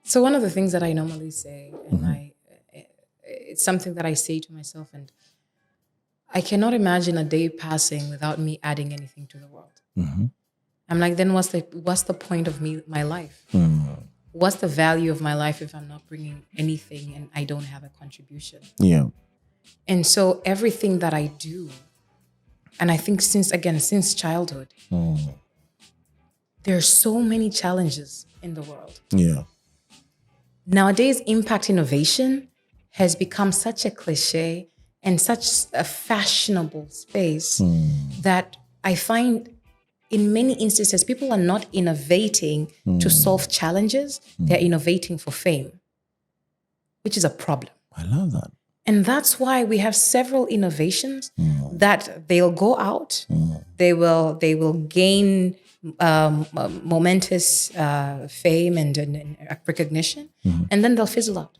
So one of the things that I normally say, and it's something that I say to myself, and I cannot imagine a day passing without me adding anything to the world. I'm like, then what's the point of my life? What's the value of my life if I'm not bringing anything and I don't have a contribution? Yeah. And so everything that I do, and I think since childhood, there are so many challenges in the world. Yeah. Nowadays, impact innovation has become such a cliche and such a fashionable space that I find in many instances, people are not innovating to solve challenges. They're innovating for fame, which is a problem. I love that. And that's why we have several innovations that they'll go out, they will gain momentous fame and recognition, and then they'll fizzle out.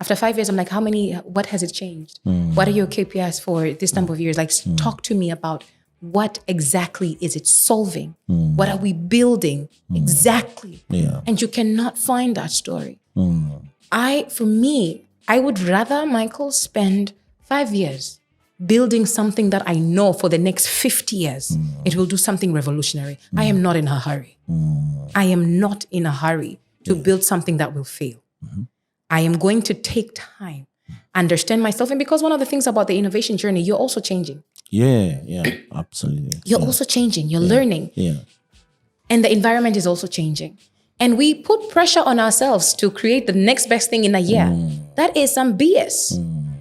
After 5 years, I'm like, what has it changed? What are your KPIs for this number of years? Like, talk to me about what exactly is it solving? What are we building exactly? Yeah. And you cannot find that story. For me, I would rather, Michael, spend 5 years building something that I know for the next 50 years, it will do something revolutionary. I am not in a hurry. I am not in a hurry to build something that will fail. I am going to take time, understand myself. And because one of the things about the innovation journey, you're also changing. Yeah, absolutely. You're also changing. You're learning. Yeah. And the environment is also changing. And we put pressure on ourselves to create the next best thing in a year. That is some BS.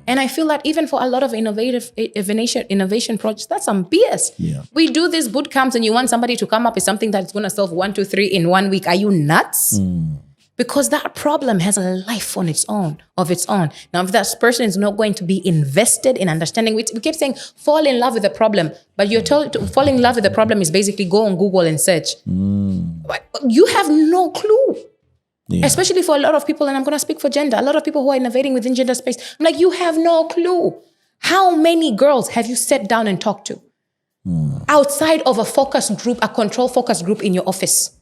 And I feel that even for a lot of innovation projects, that's some BS. Yeah. We do these boot camps and you want somebody to come up with something that's going to solve 1, 2, 3 in 1 week. Are you nuts? Because that problem has a life of its own. Now, if that person is not going to be invested in understanding, we keep saying, fall in love with the problem. But you're told to fall in love with the problem is basically go on Google and search. You have no clue. Yeah. Especially for a lot of people, and I'm going to speak for gender, a lot of people who are innovating within gender space. I'm like, you have no clue. How many girls have you sat down and talked to? Outside of a focus group, a control focus group in your office?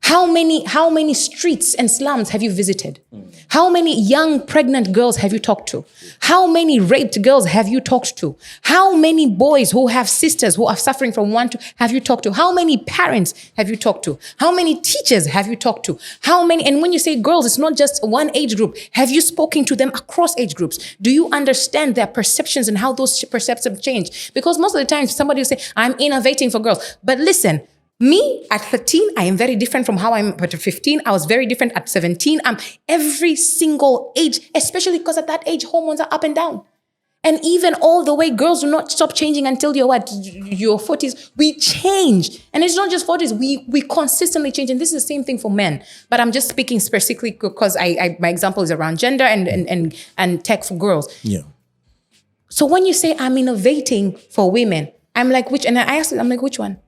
How many streets and slums have you visited? How many young pregnant girls have you talked to? How many raped girls have you talked to? How many boys who have sisters who are suffering from have you talked to? How many parents have you talked to? How many teachers have you talked to? And when you say girls, it's not just one age group. Have you spoken to them across age groups? Do you understand their perceptions and how those perceptions change? Because most of the time somebody will say, I'm innovating for girls. But listen, me at 13, I am very different from how I'm at 15. I was very different at 17. I'm every single age, especially because at that age, hormones are up and down. And even all the way, girls do not stop changing until your 40s. We change. And it's not just 40s. We consistently change. And this is the same thing for men. But I'm just speaking specifically because my example is around gender and tech for girls. Yeah. So when you say I'm innovating for women, I'm like, which? And I asked them, I'm like, which one?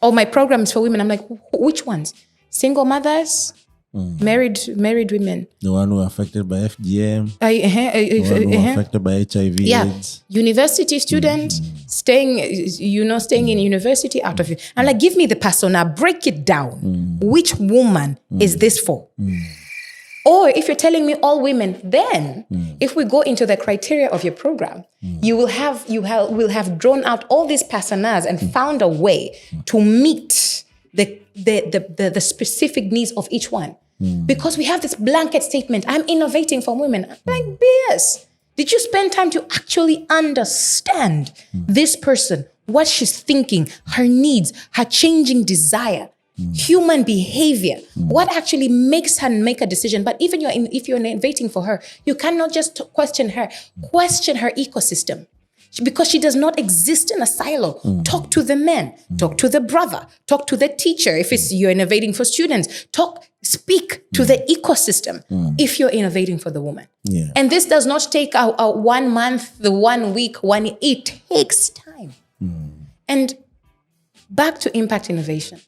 Or my program is for women. I'm like, which ones? Single mothers, married women. The one who are affected by FGM. The one who are affected by HIV. AIDS. University student, staying in university out of it. I'm like, give me the persona, break it down. Which woman is this for? Or if you're telling me all women, then if we go into the criteria of your program, you will have drawn out all these personas and found a way to meet the specific needs of each one. Because we have this blanket statement, I'm innovating for women. I'm like, BS. Did you spend time to actually understand this person, what she's thinking, her needs, her changing desire? Human behavior, what actually makes her make a decision? But even if you're innovating for her, you cannot just question her ecosystem. Because she does not exist in a silo. Talk to the men, talk to the brother, talk to the teacher. If you're innovating for students, speak to the ecosystem if you're innovating for the woman. Yeah. And this does not take a 1 month, the 1 week, it takes time. And back to impact innovation.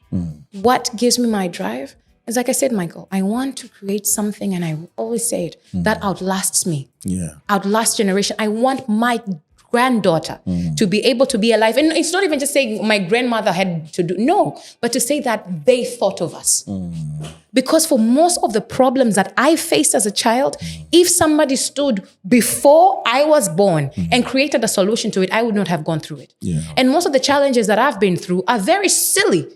What gives me my drive is, like I said, Michael, I want to create something, and I always say it, that outlasts me. Yeah. Outlast generation. I want my granddaughter to be able to be alive. And it's not even just saying my grandmother had to do, no, but to say that they thought of us. Because for most of the problems that I faced as a child, if somebody stood before I was born and created a solution to it, I would not have gone through it. Yeah. And most of the challenges that I've been through are very silly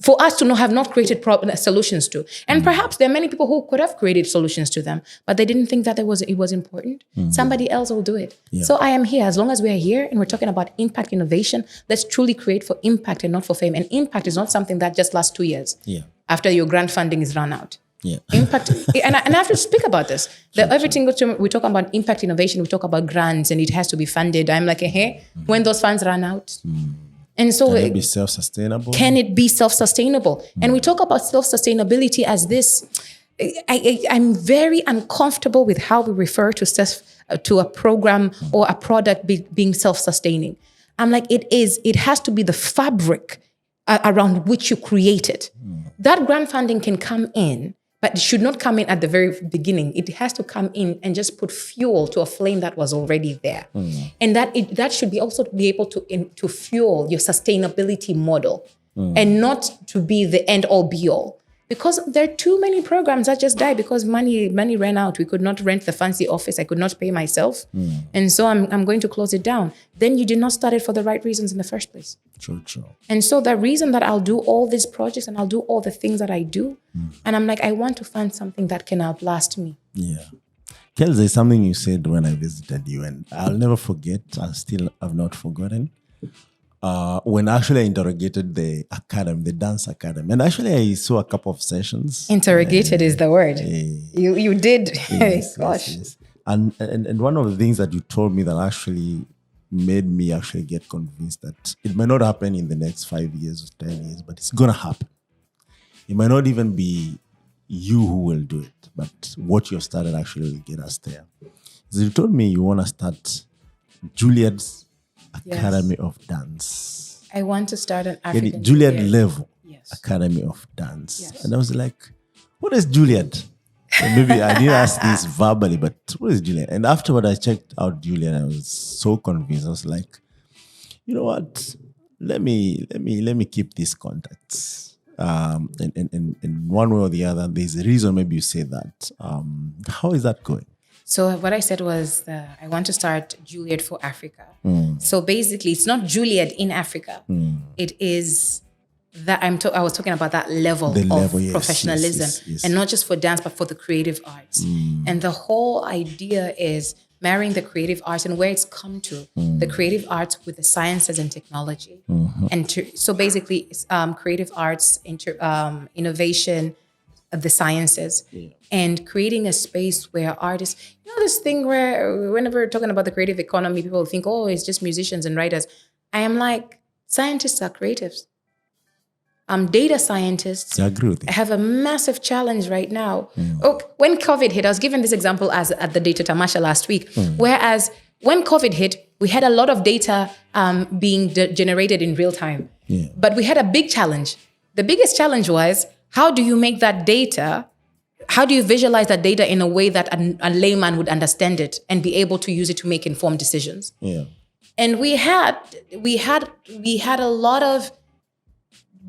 for us to have not created solutions to. And perhaps there are many people who could have created solutions to them, but they didn't think that it was important. Somebody else will do it. Yeah. So I am here. As long as we are here and we're talking about impact innovation, let's truly create for impact and not for fame. And impact is not something that just lasts 2 years. Yeah. After your grant funding is run out. Yeah. Impact, and I have to speak about this. Every single time we talk about impact innovation, we talk about grants and it has to be funded. I'm like, hey, when those funds run out? And so can it be self-sustainable? Can it be self-sustainable? And we talk about self-sustainability as this. I'm very uncomfortable with how we refer to a program or a product being self-sustaining. I'm like, it has to be the fabric around which you create it. That grant funding can come in, but it should not come in at the very beginning. It has to come in and just put fuel to a flame that was already there. And that should be also be able to fuel your sustainability model and not to be the end all be all. Because there are too many programs that just died because money ran out. We could not rent the fancy office. I could not pay myself. And so I'm going to close it down. Then you did not start it for the right reasons in the first place. True. And so the reason that I'll do all these projects and I'll do all the things that I do, and I'm like, I want to find something that can outlast me. Yeah. Kellz, there's something you said when I visited you, and I'll never forget. I still have not forgotten. When actually I interrogated the academy, the dance academy, and actually I saw a couple of sessions. Interrogated is the word. You did. Yes, Gosh. yes. And one of the things that you told me that actually made me actually get convinced that it may not happen in the next 5 years or 10 years, but it's gonna happen. It might not even be you who will do it, but what you started actually will get us there. So you told me you want to start Juliet's Academy of Dance. I want to start an African Juliet level Academy of Dance. Yes. And I was like, what is Juliet? And maybe I didn't ask this verbally, but what is Juliet? And afterward, I checked out Juliet and I was so convinced. I was like, you know what? Let me keep these contacts. And one way or the other, there's a reason maybe you say that. How is that going? So what I said was I want to start Juliet for Africa. So basically, it's not Juliet in Africa. It is that I was talking about that level of professionalism, yes. And not just for dance, but for the creative arts. And the whole idea is marrying the creative arts and where it's come to, the creative arts with the sciences and technology. And so basically, creative arts, innovation, of the sciences, and creating a space where artists, this thing where whenever we're talking about the creative economy, people think, oh, it's just musicians and writers. I am like, scientists are creatives. Data scientists have a massive challenge right now. When COVID hit, I was given this example at the Data Tamasha last week, whereas when COVID hit, we had a lot of data being generated in real time. But we had a big challenge. The biggest challenge was, how do you make that data, how do you visualize that data in a way that a layman would understand it and be able to use it to make informed decisions? And we had a lot of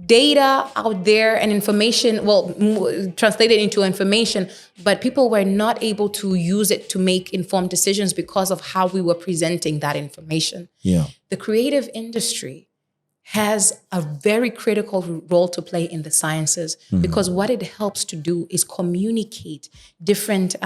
data out there and information, translated into information, but people were not able to use it to make informed decisions because of how we were presenting that information. The creative industry has a very critical role to play in the sciences because what it helps to do is communicate different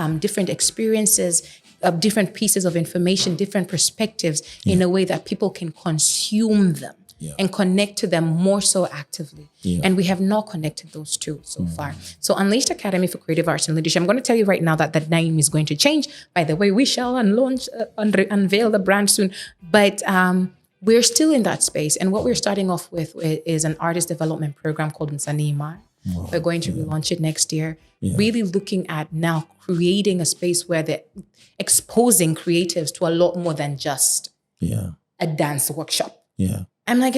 experiences, different pieces of information, different perspectives in a way that people can consume them and connect to them more so actively. And we have not connected those two so far. So Unleashed Academy for Creative Arts and Leadership, I'm going to tell you right now that that name is going to change. By the way, we shall unveil the brand soon. But we're still in that space. And what we're starting off with is an artist development program called Nsanima. We're going to relaunch it next year. Really looking at now creating a space where they're exposing creatives to a lot more than just a dance workshop. I'm like,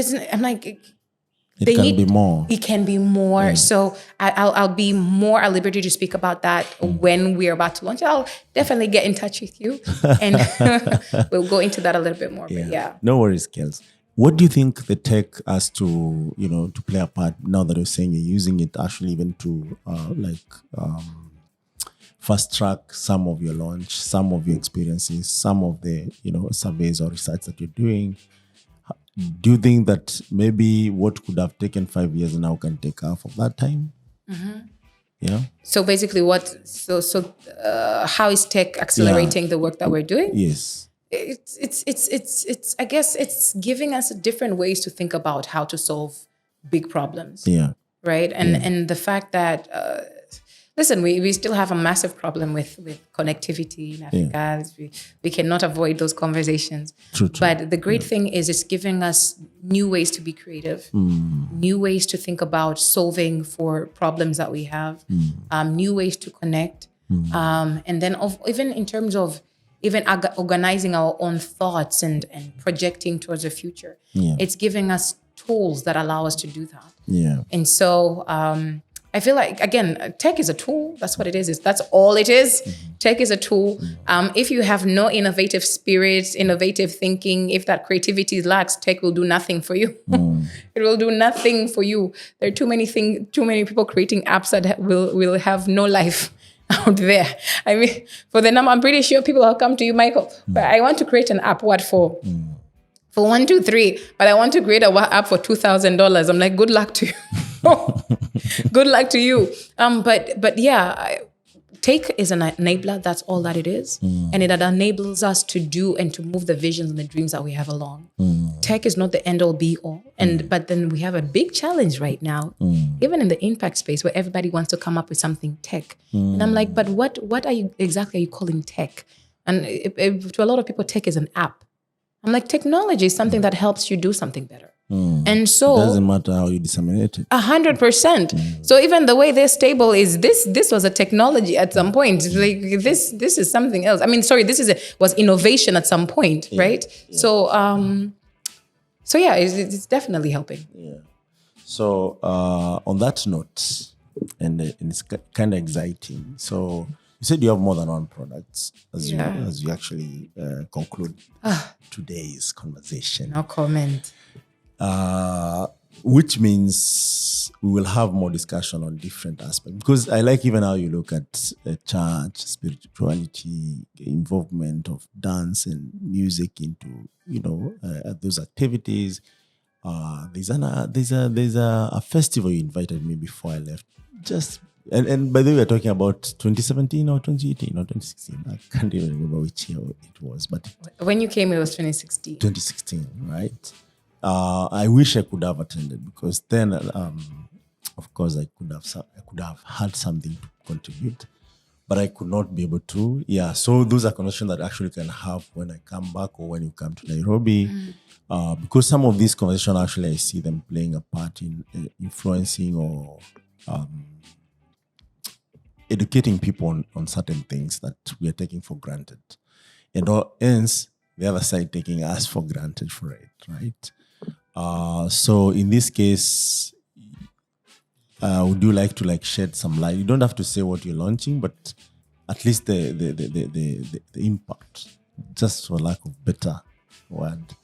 It can be more. It can be more. So I'll be more at liberty to speak about that when we're about to launch. I'll definitely get in touch with you, and we'll go into that a little bit more. But yeah. No worries, Kellz. What do you think the tech has to, to play a part now that you're saying you're using it actually even to fast track some of your launch, some of your experiences, some of the, surveys or research that you're doing? Do you think that maybe what could have taken 5 years now can take half of that time? Yeah. So basically, how is tech accelerating the work that we're doing? Yes. It's I guess it's giving us different ways to think about how to solve big problems. Yeah. Right. And the fact that listen, we still have a massive problem with connectivity in Africa. We cannot avoid those conversations. True. But the great thing is it's giving us new ways to be creative, new ways to think about solving for problems that we have, new ways to connect. And then even in terms of even organizing our own thoughts and projecting towards the future. Yeah. It's giving us tools that allow us to do that. Yeah. And so I feel like, again, tech is a tool. That's what it is. That's all it is. Tech is a tool. If you have no innovative spirit, innovative thinking, if that creativity lacks, tech will do nothing for you. It will do nothing for you. There are too many people creating apps that will have no life out there. I mean, for the number, I'm pretty sure people will come to you, Michael, but I want to create an app. What for? For 1, 2, 3, but I want to create an app for $2,000. I'm like, good luck to you. Good luck to you. But yeah, tech is an enabler. That's all that it is. And it enables us to do and to move the visions and the dreams that we have along. Tech is not the end all be all. But then we have a big challenge right now, even in the impact space where everybody wants to come up with something tech. And I'm like, but what are you exactly calling tech? And to a lot of people, tech is an app. I'm like, technology is something that helps you do something better. And so it doesn't matter how you disseminate it. 100%. So even the way this table is, this was a technology at some point. Like this is something else. I mean, sorry, was innovation at some point, right? Yeah. So yeah, it's definitely helping. Yeah. So on that note, and it's kind of exciting. So you said you have more than one product as you actually conclude today's conversation. No comment. Which means we will have more discussion on different aspects. Because I like even how you look at church, spirituality, involvement of dance and music into those activities. There's a festival you invited me before I left. And by the way, we're talking about 2017 or 2018 or 2016. I can't even remember which year it was. But when you came, it was 2016. 2016, right? I wish I could have attended because then, of course, I could have had something to contribute, but I could not be able to. Yeah, so those are connections that actually can have when I come back or when you come to Nairobi, because some of these conversations actually I see them playing a part in influencing or educating people on certain things that we are taking for granted, and hence the other side taking us for granted for it, right? So in this case, would you like to shed some light? You don't have to say what you're launching, but at least the impact, just for lack of better word,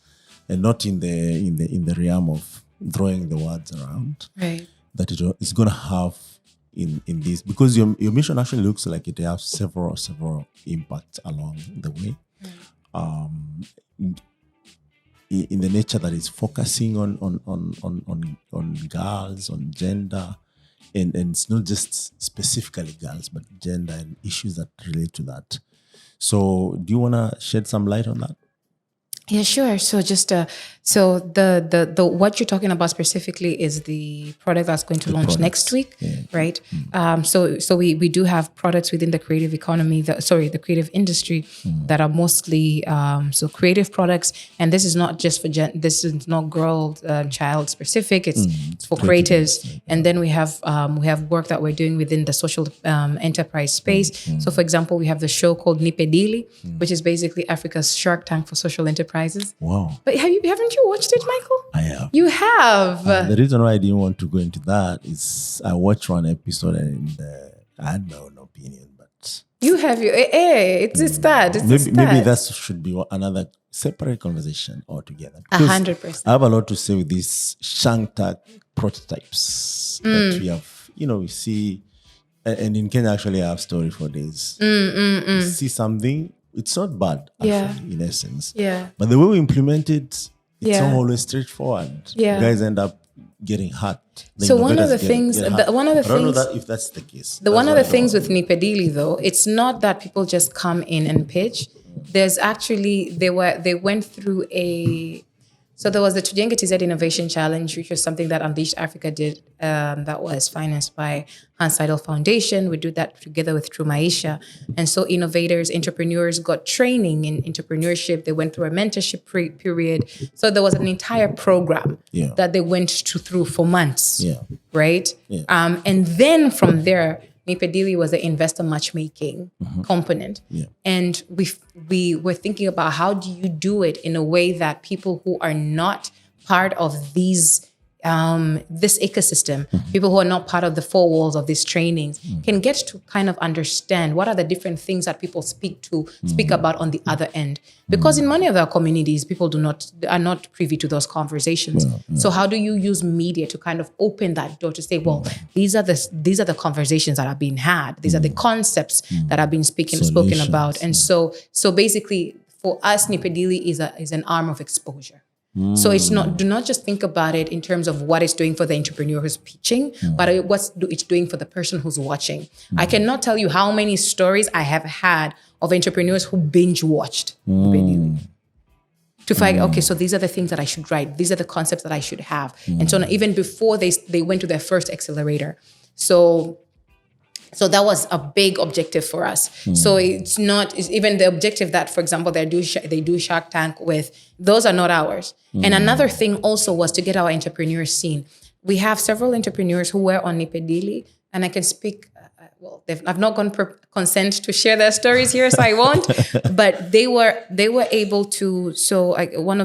and not in the realm of throwing the words around, right? That it's going to have in this, because your mission actually looks like it has several impacts along the way. In the nature that is focusing on girls, on gender, and it's not just specifically girls, but gender and issues that relate to that. So do you want to shed some light on that? Yeah, sure. So just so the what you're talking about specifically is the product that's going to launch next week, right? So we do have products within the creative economy, the creative industry that are mostly so creative products, and this is not just for this is not girl child specific. It's for creatives, and then we have work that we're doing within the social enterprise space. So for example, we have the show called Nipedili, which is basically Africa's Shark Tank for social enterprise surprises. Wow. But haven't you watched it, Michael? I have. You have. The reason why I didn't want to go into that is I watched one episode and I had my own opinion, but You have your it's that. maybe that should be another separate conversation altogether. 100%. I have a lot to say with these Shangtak prototypes that we have. We see, and in Kenya actually I have story for this. You see something, it's not bad actually in essence. Yeah. But the way we implement it, it's not Yeah. always straightforward. Yeah. Guys end up getting hurt. So one of the things, I don't know things, if that's the case. one of the things with Nipedili though, it's not that people just come in and pitch. There's actually they went through so there was the Tujenge TZ Innovation Challenge, which was something that Unleashed Africa did, that was financed by Hans Seidel Foundation. We do that together with True Maisha. And so innovators, entrepreneurs got training in entrepreneurship. They went through a mentorship period. So there was an entire program that they went through for months, right? Yeah. And then from there, Nipedili was the investor matchmaking component. Yeah. And we were thinking about how do you do it in a way that people who are not part of these this ecosystem, people who are not part of the four walls of these trainings can get to kind of understand what are the different things that people speak about on the other end. Because in many of our communities, people are not privy to those conversations. So how do you use media to kind of open that door to say, well, these are the conversations that are being had. These are the concepts that are being spoken about. And so basically for us, Nipedili is an arm of exposure. So do not just think about it in terms of what it's doing for the entrepreneur who's pitching, but what it's doing for the person who's watching. I cannot tell you how many stories I have had of entrepreneurs who binge watched to find, okay, so these are the things that I should write. These are the concepts that I should have. And so even before they went to their first accelerator. So that was a big objective for us. So it's even the objective that, for example, they do Shark Tank with, those are not ours. And another thing also was to get our entrepreneurs seen. We have several entrepreneurs who were on Nipedili, and I can speak, I've not gone consent to share their stories here, so I won't. But they were able to. So one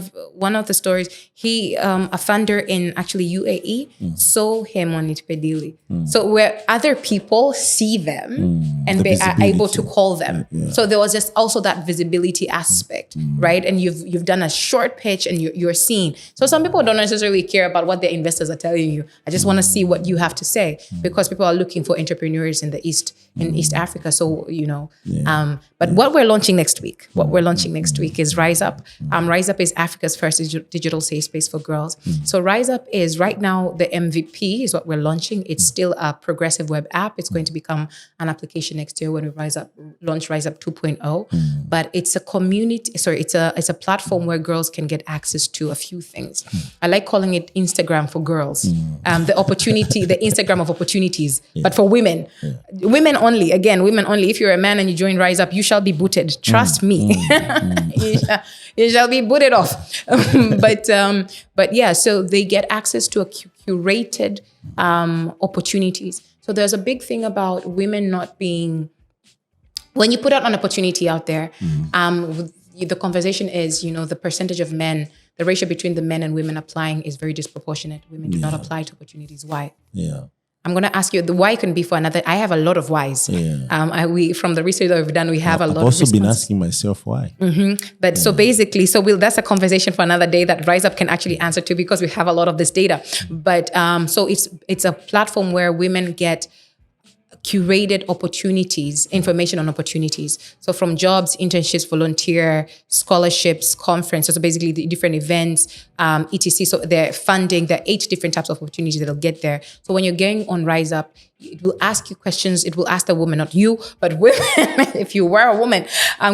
of the stories, he a funder in actually UAE saw him on Nipedili. So where other people see them and they are able to call them. So there was just also that visibility aspect, right? And you've done a short pitch and you're seen. So some people don't necessarily care about what their investors are telling you. I just want to see what you have to say, because people are looking for entrepreneurs in East Africa. So, but what we're launching next week is Rise Up. Rise Up is Africa's first digital safe space for girls. So Rise Up is right now the MVP is what we're launching. It's still a progressive web app. It's going to become an application next year when we launch Rise Up 2.0. But it's a community. Sorry, it's a platform where girls can get access to a few things. I like calling it Instagram for girls. The Instagram of opportunities, but for women. Women only. Again, women only. If you're a man and you join Rise Up, you shall be booted. Trust me. You shall be booted off. But yeah, so they get access to a curated opportunities. So there's a big thing about women not being, when you put out an opportunity out there, the conversation is, the percentage of men, the ratio between the men and women applying is very disproportionate. Women do not apply to opportunities. Why? Yeah. I'm going to ask you, the why can be for another. I have a lot of whys. Yeah. We from the research that we've done, we have a lot of I've also been asking myself why. But so basically, that's a conversation for another day that Rise Up can actually answer to, because we have a lot of this data. But so it's a platform where women get curated opportunities, information on opportunities. So from jobs, internships, volunteer, scholarships, conferences, so basically the different events, etc. So they're funding, there are 8 different types of opportunities that'll get there. So when you're getting on Rise Up, it will ask you questions. It will ask the woman, not you, but women, if you were a woman,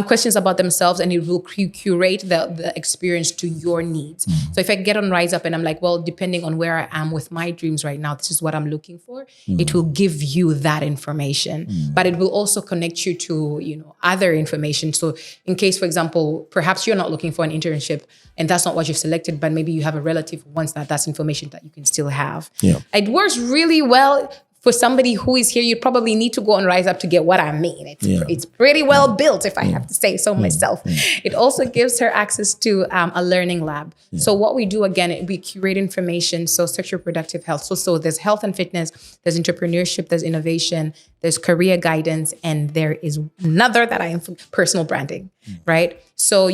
questions about themselves, and it will curate the experience to your needs. So if I get on Rise Up and I'm like, well, depending on where I am with my dreams right now, this is what I'm looking for. It will give you that information, but it will also connect you to, other information. So in case, for example, perhaps you're not looking for an internship and that's not what you've selected, but maybe you have a relative who wants that's information that you can still have. Yeah. It works really well for somebody who is here, you probably need to go on Rise Up to get what I mean. It's pretty well built, if I have to say so myself. It also gives her access to a learning lab. So what we do, again, we curate information. So sexual reproductive health. So there's health and fitness, there's entrepreneurship, there's innovation, there's career guidance, and there is another that I am personal branding, right? So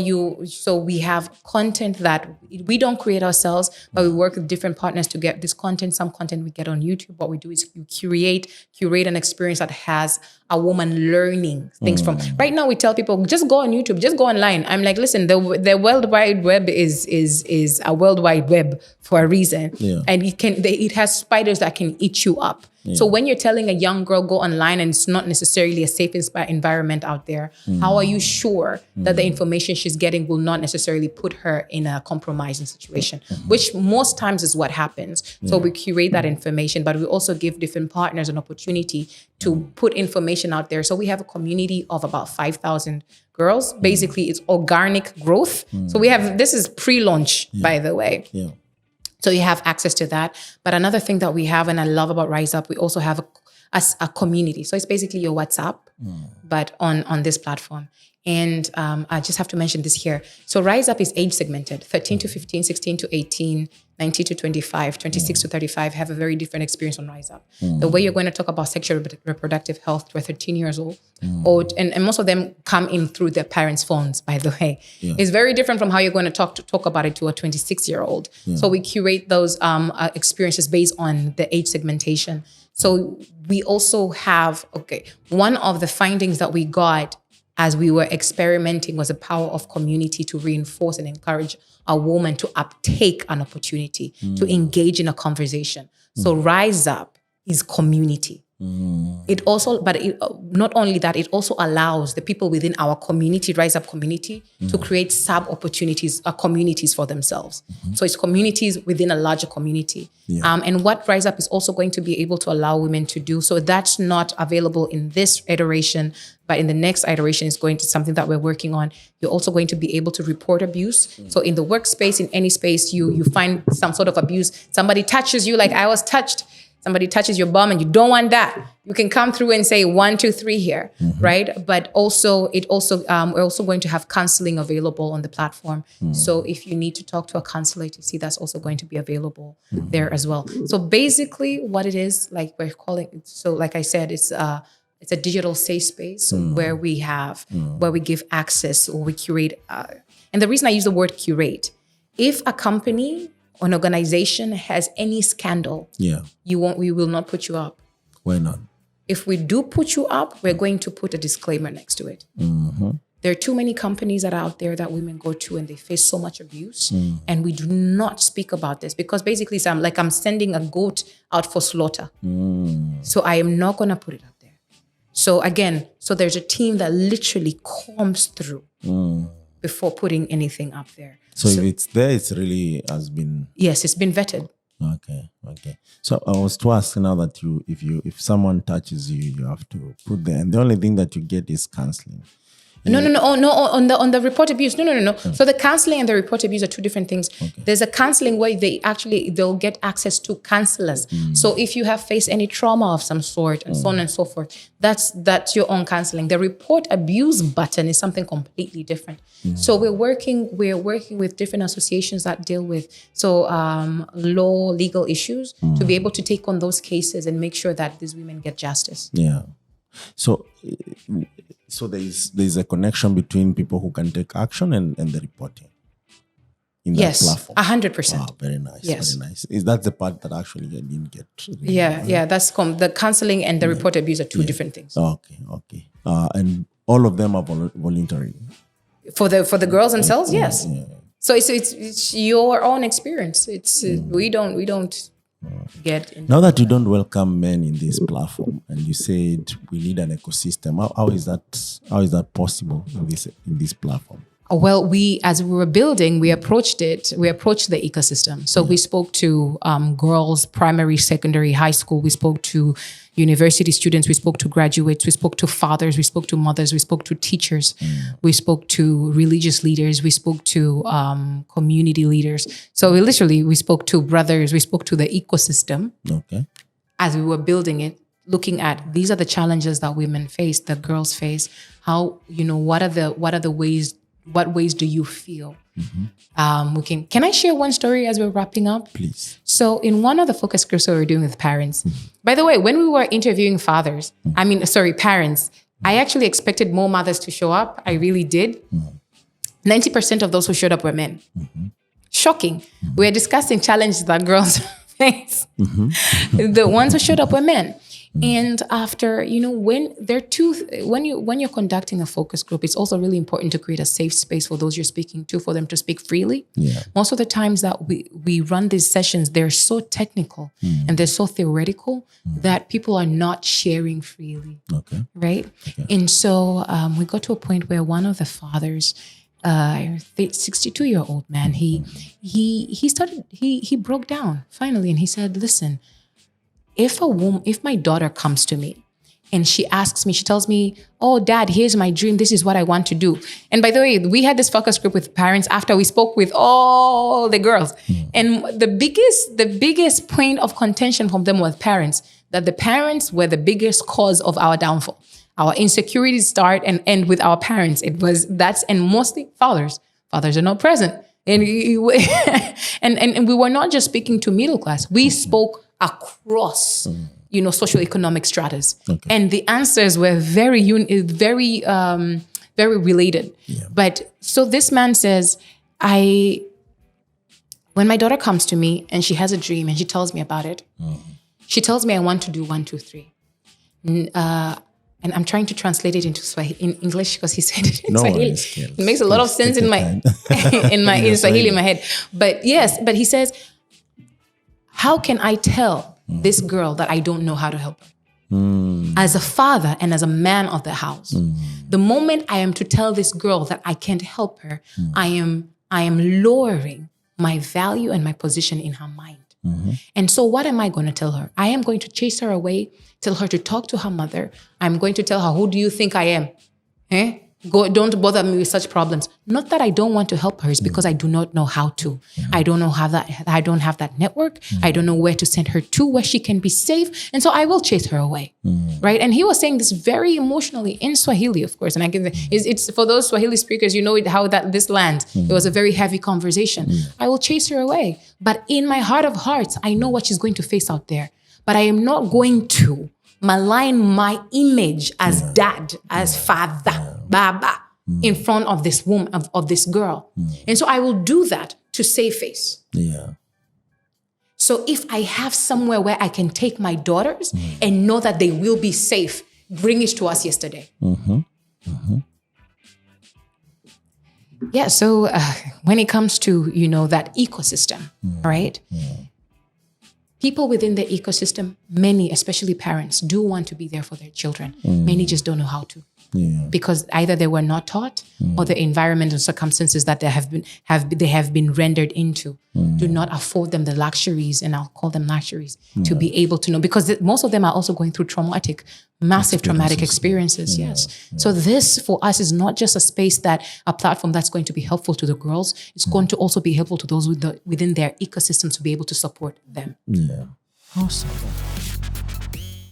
we have content that we don't create ourselves, but we work with different partners to get this content. Some content we get on YouTube. What we do is you curate an experience that has a woman learning things from. Right now, we tell people, just go on YouTube, just go online. I'm like, listen, the World Wide Web is a World Wide Web for a reason. And it has spiders that can eat you up. So when you're telling a young girl, go online, and it's not necessarily a safe environment out there, how are you sure that the information she's getting will not necessarily put her in a compromising situation, which most times is what happens. So we curate that information, but we also give different partners an opportunity to put information out there. So we have a community of about 5,000 girls. Basically, it's organic growth. So this is pre-launch, by the way. So you have access to that. But another thing that we have, and I love about Rise Up, we also have a community. So it's basically your WhatsApp, but on this platform. And I just have to mention this here. So Rise Up is age segmented, 13 to 15, 16 to 18, 19 to 25, 26 to 35 have a very different experience on Rise Up. The way you're going to talk about sexual reproductive health to a 13 years old, and most of them come in through their parents' phones, by the way. It's very different from how you're going to talk about it to a 26-year-old. So we curate those experiences based on the age segmentation. So we also have, one of the findings that we got as we were experimenting was the power of community to reinforce and encourage a woman to uptake an opportunity, to engage in a conversation. So Rise Up is community. It also, not only that, it also allows the people within our community, Rise Up community, to create sub-opportunities, communities for themselves. So it's communities within a larger community. And what Rise Up is also going to be able to allow women to do, so that's not available in this iteration, but in the next iteration is going to something that we're working on. You're also going to be able to report abuse. So in the workspace, in any space, you find some sort of abuse. Somebody touches you like I was touched. Somebody touches your bum and you don't want that. You can come through and say 1, 2, 3 here, right? But also, we're also going to have counseling available on the platform. So if you need to talk to a counselor, to see that's also going to be available there as well. So basically, what it is, like we're calling it, so like I said, it's a digital safe space where we give access, or we curate. And the reason I use the word curate, if a company, an organization has any scandal, we will not put you up. Why not? If we do put you up, we're going to put a disclaimer next to it. There are too many companies that are out there that women go to and they face so much abuse, and we do not speak about this because basically I'm sending a goat out for slaughter. So I am not going to put it up there. So again, there's a team that literally combs through before putting anything up there. So if it's there, it's really has been... Yes, it's been vetted. Okay. So I was to ask now that if someone touches you, you have to put there, and the only thing that you get is counseling. No. On the report abuse. No. So the counseling and the report abuse are two different things. There's a counseling where they'll get access to counselors. So if you have faced any trauma of some sort and so on and so forth, that's your own counseling. The report abuse button is something completely different. So we're working with different associations that deal with legal issues to be able to take on those cases and make sure that these women get justice. Yeah. So there's a connection between people who can take action and the reporting in that platform. 100%. Wow, very nice. Yes. Very nice. Is that the part that actually I didn't get? Yeah. That's the counseling and the report abuse are two different things. Okay. And all of them are voluntary. For the girls themselves, yes. Yeah. So it's your own experience. It's we don't get in. Now that you don't welcome men in this platform, and you said we need an ecosystem, how is that possible in this platform? Well, as we were building, we approached the ecosystem. So we spoke to girls, primary, secondary, high school. We spoke to university students. We spoke to graduates. We spoke to fathers. We spoke to mothers. We spoke to teachers. We spoke to religious leaders. We spoke to community leaders. So we spoke to brothers. We spoke to the ecosystem. Okay. As we were building it. looking at these are the challenges that women face, that girls face. How, what ways do you feel? Can I share one story as we're wrapping up? Please. So in one of the focus groups that we're doing with parents, by the way, when we were interviewing parents, I actually expected more mothers to show up. I really did. 90% of those who showed up were men. Shocking. We're discussing challenges that girls face. The ones who showed up were men. And after, when you're conducting a focus group, it's also really important to create a safe space for those you're speaking to, for them to speak freely. Yeah. Most of the times that we run these sessions, they're so technical and they're so theoretical that people are not sharing freely. Okay. Right? Okay. And so we got to a point where one of the fathers, 62-year-old man, he broke down finally, and he said, listen, if my daughter comes to me and she tells me, oh, Dad, here's my dream. This is what I want to do. And by the way, we had this focus group with parents after we spoke with all the girls. And the biggest point of contention from them was parents, that the parents were the biggest cause of our downfall. Our insecurities start and end with our parents. And mostly fathers. Fathers are not present. And we were not just speaking to middle class. We spoke across, socioeconomic stratas. Okay. And the answers were very related. Yeah. But so this man says, when my daughter comes to me and she has a dream and she tells me about it, she tells me I want to do 1, 2, 3. And I'm trying to translate it into in English because he said it in Swahili. It makes a lot of sense in my in Swahili in my head. But yes, but he says, how can I tell this girl that I don't know how to help her? As a father and as a man of the house, the moment I am to tell this girl that I can't help her, I am lowering my value and my position in her mind. And so what am I going to tell her? I am going to chase her away, tell her to talk to her mother. I'm going to tell her, who do you think I am? Don't bother me with such problems. Not that I don't want to help her, it's because I do not know how to. I don't have that network. I don't know where to send her to, where she can be safe. And so I will chase her away. Right? And he was saying this very emotionally in Swahili, of course. And it's for those Swahili speakers, how this lands. It was a very heavy conversation. I will chase her away. But in my heart of hearts, I know what she's going to face out there. But I am not going to malign my image as dad, as father, baba, in front of this woman, of this girl. And so I will do that to save face. Yeah. So if I have somewhere where I can take my daughters and know that they will be safe, bring it to us yesterday. Yeah, so when it comes to, that ecosystem, right? People within the ecosystem, many, especially parents, do want to be there for their children. Many just don't know how to. Yeah. Because either they were not taught or the environment and circumstances that they have been rendered into do not afford them the luxuries, and I'll call them luxuries, to be able to know, because most of them are also going through massive traumatic experiences. Yes. Yeah. So this for us is not just a platform that's going to be helpful to the girls. It's going to also be helpful to those within their ecosystems to be able to support them. Yeah. Awesome.